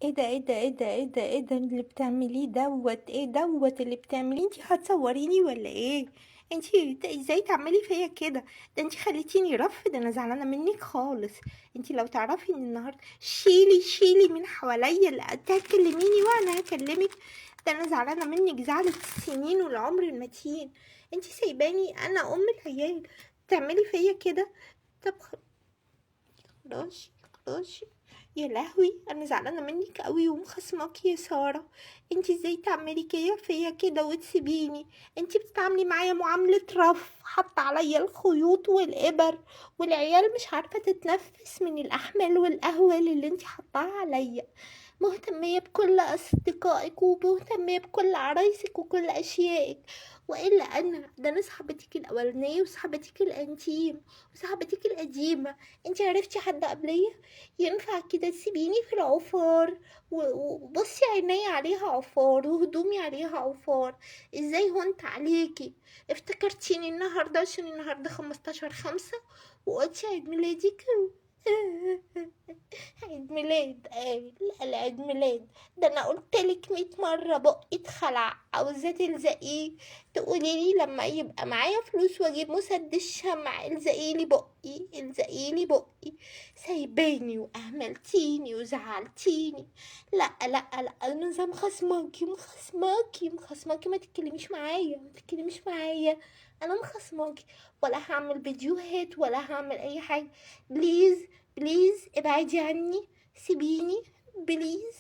ايه ده ايه ده ايه ده ايه ده ايه ده اللي بتعمليه دوت؟ ايه دوت اللي بتعمليه؟ انتي هتصوريني ولا ايه؟ انتي ازاي تعملي فيا كده؟ ده انتي خليتيني رف، ده انا زعلانه منك خالص. انتي لو تعرفي ان النهارده شيلي من حواليا، لا تكلميني وانا هكلمك. ده انا زعلانه منك زعلة السنين والعمر المتين. انتي سايباني انا ام العيال تعملي فيا كده؟ طب خلاص خلاص. يا لهوي انا زعلانه منك قوي ومخصماكي يا ساره. انتي ازاي تعملي كده فيا كده وتسيبيني؟ انتي بتتعاملي معايا معامله رف، حاطه عليا الخيوط والابر، والعيال مش عارفه تتنفس من الاحمال والاهوال اللي انتي حطاها عليا. مهتميه بكل اصدقائك ومهتميه بكل عرايسك وكل اشيائك، والا انا صاحبتك الاولانيه وصاحبتك الانتيم وصاحبتك القديمه. انتي عرفتي حد قبلية؟ ينفع كده تسيبيني في العفار؟ وبصي عيني عليها عفار وهدومي عليها عفار. ازاي هونت عليكي؟ افتكرتيني النهاردة عشان النهاردة 15/5 وقلتي عيد ميلادك؟ عيد ميلاد لا عيد ميلاد. ده انا قلتلك 100 مرة بقي اتخلع، عاوزة تلزقيه تقوليلي لما يبقى معايا فلوس واجيب مسدس شمع الزقيلي بقي الزقيلي بقي. سايباني واهملتيني وزعلتيني. لا لا لا انا مخصماكي ما تتكلميش معايا ما تتكلميش معايا. انا مخصماكي، ولا هعمل فيديوهات ولا هعمل اي حاجة. بليز بليز ابعدي عني، سيبيني بليز.